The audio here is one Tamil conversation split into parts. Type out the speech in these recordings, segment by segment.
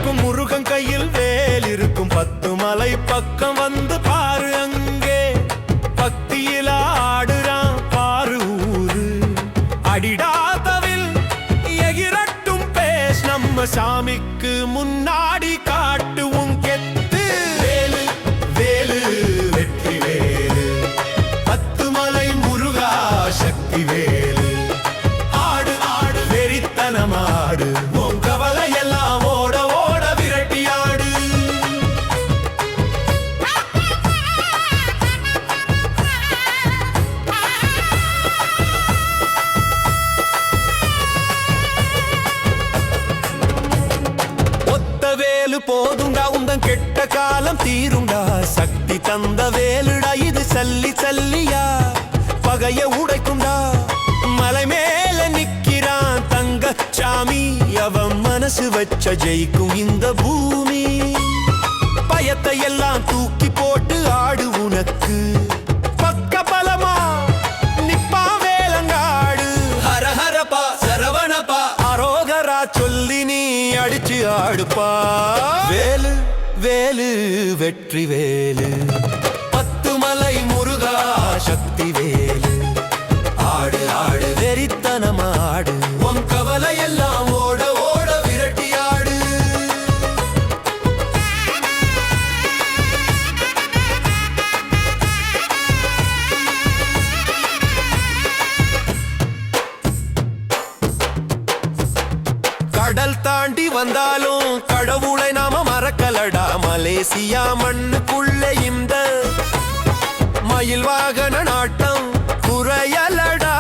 இருக்கும் முருகன் கையில் வேல் இருக்கும் 10 மலை பக்கம் வந்து பாரு அங்கே பக்தியில ஆடுறான் பாரு ஊரு அடிடாதவில் எகிரட்டும் பேஸ் நம்ம சாமிக்கு முன்னாடி காட்டுவோம் கெத்து வேலு வேலு வெற்றி வேலு 10 மலை முருகா சக்தி வேலு ஆடு ஆடு வெறித்தனமாடு உன் கவலை எல்லாம் ஓட ஓட விரட்டியாடு ஒத்த வேலு போதுண்டா உந்தன் கெட்ட காலம் தீருண்டா சக்தி தந்த வேலுடா இது சல்லி சல்லியா பகைய உடைக்குண்டா மலை மேல நிக்கிறான் தங்கச்சாமி அவன் மனசு வச்ச ஜெயிக்கும் இந்த பூமி பயத்தை எல்லாம் தூக்கி போட்டு ஆடு உனக்கு பக்க பலமா நிப்பா வேலங்காடு ஹரஹரப்பா சரவணப்பா அரோகரா சொல்லி நீ அடிச்சு ஆடுப்பா வேலு வேலு வெற்றி வேலு 10 மலை முருகா சக்தி வேலு ஆடு ஆடு வெறித்தனமாடு உன் கவலை எல்லாம் ஓட ஓட விரட்டியாடு கடல் தாண்டி வந்தாலும் கடவுளை நாம மறக்கலடா மலேசியா மண்ணுக்குள்ள இந்த மயில் வாகன நாட்டம் குறையலடா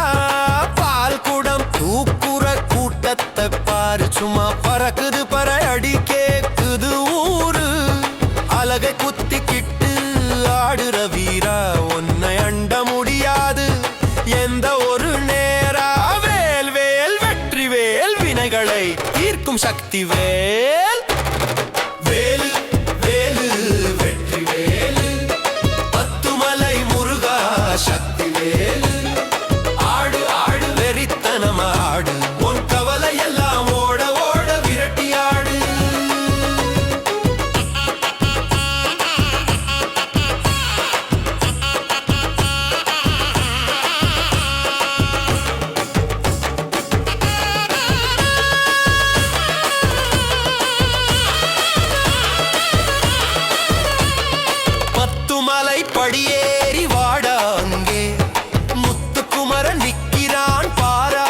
பால் குடம் தூக்குற கூட்டத்தை பாரு சும்மா பறக்குது பறையடி கேக்குது ஊரு அலகை குத்திக்கிட்டு ஆடுற வீரா உன்னை அண்ட முடியாது எந்த ஒரு நேரா வேல் வேல் வெற்றி வேல் வினைகளை தீர்க்கும் சக்தி வேல் வேலு வேலு வெற்றி வேலு 10 மலை முருகா சக்தி வேலு ஆடு ஆடு வெறித்தனமாடு உன் கவலை எல்லாம் ஓட ஓட விரட்டியாடு மலை படியேறி வாடா அங்கே முத்துக்குமர நிக்கிறான் பாரா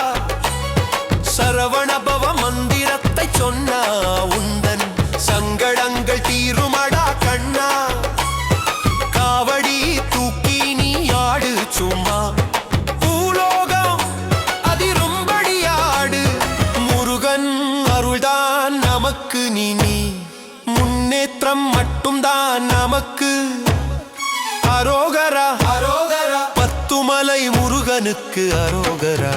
சரவணபவ மந்திரத்தை சொன்னா உந்தன் சங்கடங்கள் தீருமடா கண்ணா காவடி தூக்கி நீ ஆடு சும்மா பூலோகம் அதிரும்படி ஆடு முருகன் அருள்தான் நமக்கு நீ முன்னேற்றம் மட்டும்தான் நமக்கு அரோகரா அரோகரா 10 மலை முருகனுக்கு அரோகரா